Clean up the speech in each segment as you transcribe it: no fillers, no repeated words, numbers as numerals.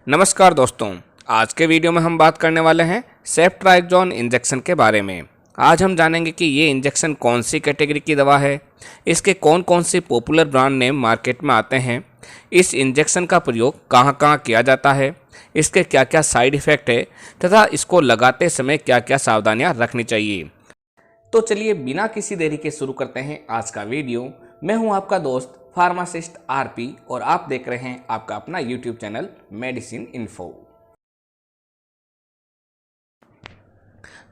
नमस्कार दोस्तों। आज के वीडियो में हम बात करने वाले हैं सेफ्ट्राइक्सोन इंजेक्शन के बारे में। आज हम जानेंगे कि ये इंजेक्शन कौन सी कैटेगरी की दवा है, इसके कौन कौन से पॉपुलर ब्रांड नेम मार्केट में आते हैं, इस इंजेक्शन का प्रयोग कहाँ कहाँ किया जाता है, इसके क्या क्या साइड इफ़ेक्ट है तथा इसको लगाते समय क्या क्या सावधानियाँ रखनी चाहिए। तो चलिए बिना किसी देरी के शुरू करते हैं आज का वीडियो। मैं हूं आपका दोस्त फार्मासिस्ट आरपी और आप देख रहे हैं आपका अपना यूट्यूब चैनल मेडिसिन इन्फो।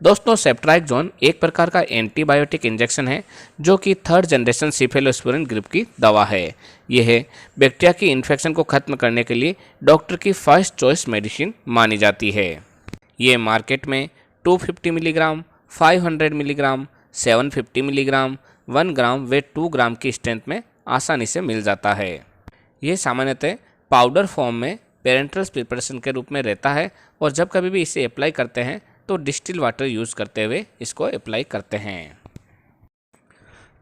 दोस्तों, सेफ्ट्राइक्सोन एक प्रकार का एंटीबायोटिक इंजेक्शन है जो कि थर्ड जनरेशन सिफेलोस्पुरिन ग्रुप की दवा है। यह बैक्टीरिया की इन्फेक्शन को खत्म करने के लिए डॉक्टर की फर्स्ट चॉइस मेडिसिन मानी जाती है। ये मार्केट में 250 मिलीग्राम, 500 मिलीग्राम, 750 मिलीग्राम, 1 ग्राम व 2 ग्राम की स्ट्रेंथ में आसानी से मिल जाता है। ये सामान्यतः पाउडर फॉर्म में पेरेंटल प्रिपरेशन के रूप में रहता है और जब कभी भी इसे अप्लाई करते हैं तो डिस्टिल वाटर यूज़ करते हुए इसको अप्लाई करते हैं।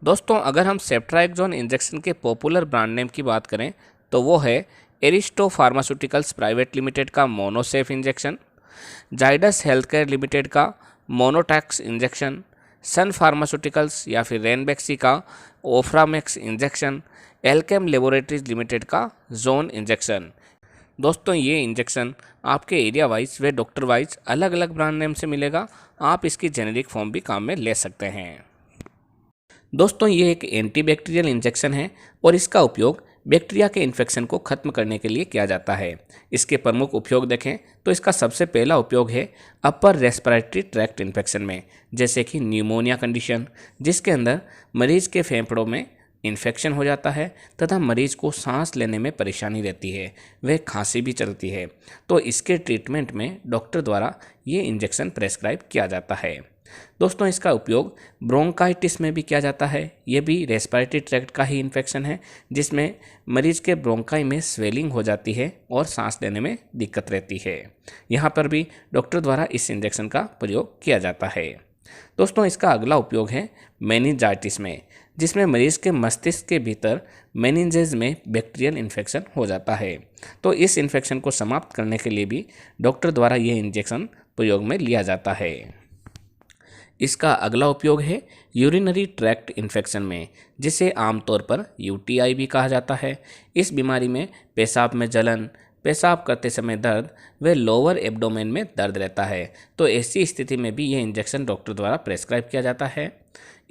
दोस्तों, अगर हम सेफ्ट्राइक्सोन इंजेक्शन के पॉपुलर ब्रांड नेम की बात करें तो वो है एरिस्टो फार्मास्यूटिकल्स प्राइवेट लिमिटेड का Monocef injection, Zydus health care limited का मोनोटैक्स इंजेक्शन, सन फार्मास्यूटिकल्स या फिर रेनबैक्सी का ओफ्रामेक्स इंजेक्शन, एल्केम लेबोरेटरीज लिमिटेड का जोन इंजेक्शन। दोस्तों, ये इंजेक्शन आपके एरिया वाइज व डॉक्टर वाइज अलग अलग ब्रांड नेम से मिलेगा। आप इसकी जेनेरिक फॉर्म भी काम में ले सकते हैं। दोस्तों, ये एक एंटीबैक्टीरियल इंजेक्शन है और इसका उपयोग बैक्टीरिया के इन्फेक्शन को खत्म करने के लिए किया जाता है। इसके प्रमुख उपयोग देखें तो इसका सबसे पहला उपयोग है अपर रेस्पिरेटरी ट्रैक्ट इन्फेक्शन में, जैसे कि न्यूमोनिया कंडीशन, जिसके अंदर मरीज के फेफड़ों में इन्फेक्शन हो जाता है तथा मरीज को सांस लेने में परेशानी रहती है, वह खांसी भी चलती है। तो इसके ट्रीटमेंट में डॉक्टर द्वारा ये इंजेक्शन प्रेस्क्राइब किया जाता है। दोस्तों, इसका उपयोग ब्रोंकाइटिस में भी किया जाता है। ये भी रेस्पिरेटरी ट्रैक्ट का ही इन्फेक्शन है जिसमें मरीज के ब्रोंकाई में स्वेलिंग हो जाती है और सांस लेने में दिक्कत रहती है। यहाँ पर भी डॉक्टर द्वारा इस इंजेक्शन का प्रयोग किया जाता है। दोस्तों, इसका अगला उपयोग है मेनिंजाइटिस में, जिसमें मरीज के मस्तिष्क के भीतर मेनिंजेज में बैक्टीरियल इन्फेक्शन हो जाता है। तो इस इन्फेक्शन को समाप्त करने के लिए भी डॉक्टर द्वारा यह इंजेक्शन प्रयोग में लिया जाता है। इसका अगला उपयोग है यूरिनरी ट्रैक्ट इन्फेक्शन में, जिसे आमतौर पर यूटीआई भी कहा जाता है। इस बीमारी में पेशाब में जलन, पेशाब करते समय दर्द व लोअर एब्डोमेन में दर्द रहता है। तो ऐसी स्थिति में भी यह इंजेक्शन डॉक्टर द्वारा प्रेस्क्राइब किया जाता है।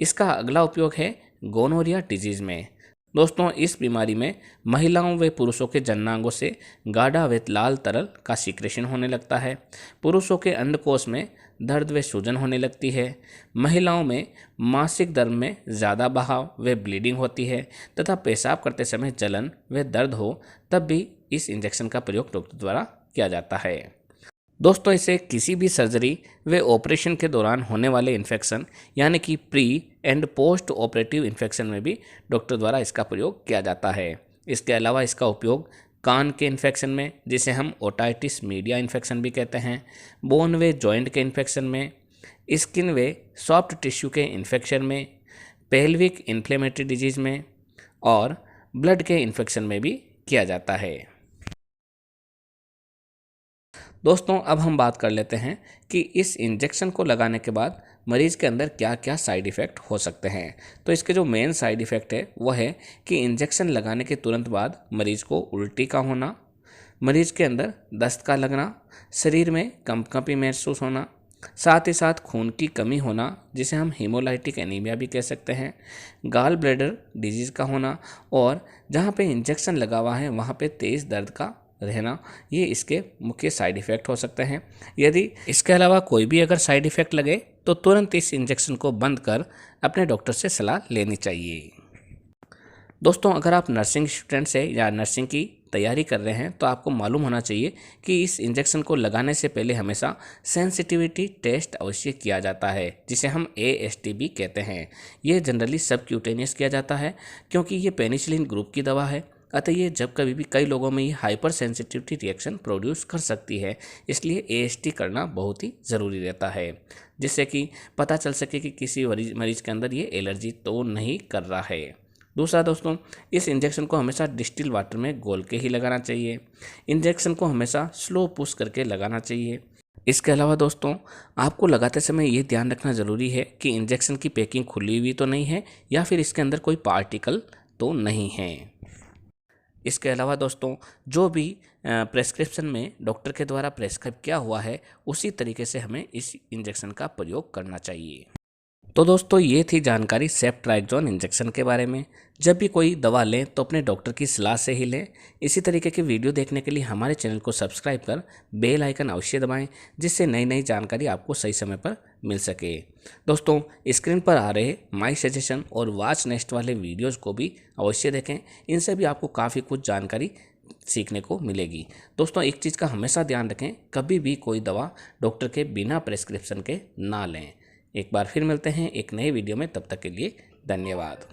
इसका अगला उपयोग है गोनोरिया डिजीज़ में। दोस्तों, इस बीमारी में महिलाओं व पुरुषों के जननांगों से गाढ़ा व लाल तरल का सीक्रेशन होने लगता है। पुरुषों के अंडकोश में दर्द व सूजन होने लगती है। महिलाओं में मासिक धर्म में ज़्यादा बहाव व ब्लीडिंग होती है तथा पेशाब करते समय जलन व दर्द हो तब भी इस इंजेक्शन का प्रयोग डॉक्टर द्वारा किया जाता है। दोस्तों, इसे किसी भी सर्जरी व ऑपरेशन के दौरान होने वाले इन्फेक्शन यानी कि pre and post operative infection में भी डॉक्टर द्वारा इसका प्रयोग किया जाता है। इसके अलावा इसका उपयोग कान के इन्फेक्शन में, जिसे हम ओटाइटिस मीडिया इन्फेक्शन भी कहते हैं, बोन व जॉइंट के इन्फेक्शन में, स्किन व सॉफ्ट टिश्यू के इन्फेक्शन में, पेल्विक इन्फ्लेमेटरी डिजीज़ में और ब्लड के इन्फेक्शन में भी किया जाता है। दोस्तों, अब हम बात कर लेते हैं कि इस इंजेक्शन को लगाने के बाद मरीज़ के अंदर क्या क्या साइड इफ़ेक्ट हो सकते हैं। तो इसके जो मेन साइड इफ़ेक्ट है वो है कि इंजेक्शन लगाने के तुरंत बाद मरीज़ को उल्टी का होना, मरीज़ के अंदर दस्त का लगना, शरीर में कंपकंपी महसूस होना, साथ ही साथ खून की कमी होना, जिसे हम हीमोलाइटिक एनीमिया भी कह सकते हैं, गाल ब्लैडर डिजीज़ का होना और जहाँ पे इंजेक्शन लगा हुआ है वहाँ पे तेज़ दर्द का रहना, ये इसके मुख्य साइड इफ़ेक्ट हो सकते हैं। यदि इसके अलावा कोई भी अगर साइड इफ़ेक्ट लगे तो तुरंत इस इंजेक्शन को बंद कर अपने डॉक्टर से सलाह लेनी चाहिए। दोस्तों, अगर आप नर्सिंग स्टूडेंट्स हैं या नर्सिंग की तैयारी कर रहे हैं तो आपको मालूम होना चाहिए कि इस इंजेक्शन को लगाने से पहले हमेशा सेंसिटिविटी टेस्ट अवश्य किया जाता है, जिसे हम AST भी कहते हैं। ये जनरली सबक्यूटेनियस किया जाता है क्योंकि ये पेनिसिलिन ग्रुप की दवा है, अतः ये जब कभी भी कई लोगों में ये हाइपर सेंसिटिविटी रिएक्शन प्रोड्यूस कर सकती है। इसलिए AST करना बहुत ही ज़रूरी रहता है, जिससे कि पता चल सके कि किसी मरीज के अंदर ये एलर्जी तो नहीं कर रहा है। दूसरा दोस्तों, इस इंजेक्शन को हमेशा डिस्टिल वाटर में घोल के ही लगाना चाहिए। इंजेक्शन को हमेशा स्लो पुश करके लगाना चाहिए। इसके अलावा दोस्तों, आपको लगाते समय ये ध्यान रखना ज़रूरी है कि इंजेक्शन की पैकिंग खुली हुई तो नहीं है या फिर इसके अंदर कोई पार्टिकल तो नहीं है। इसके अलावा दोस्तों, जो भी प्रेस्क्रिप्शन में डॉक्टर के द्वारा प्रेस्क्राइब किया हुआ है उसी तरीके से हमें इस इंजेक्शन का प्रयोग करना चाहिए। तो दोस्तों, ये थी जानकारी सेफ्ट्राइक्सोन इंजेक्शन के बारे में। जब भी कोई दवा लें तो अपने डॉक्टर की सलाह से ही लें। इसी तरीके की वीडियो देखने के लिए हमारे चैनल को सब्सक्राइब कर बेल आइकन अवश्य दबाएं, जिससे नई नई जानकारी आपको सही समय पर मिल सके। दोस्तों, स्क्रीन पर आ रहे माई सजेशन और वॉच नेक्स्ट वाले वीडियोज़ को भी अवश्य देखें। इनसे भी आपको काफ़ी कुछ जानकारी सीखने को मिलेगी। दोस्तों, एक चीज़ का हमेशा ध्यान रखें, कभी भी कोई दवा डॉक्टर के बिना प्रेस्क्रिप्शन के ना लें। एक बार फिर मिलते हैं एक नए वीडियो में, तब तक के लिए धन्यवाद।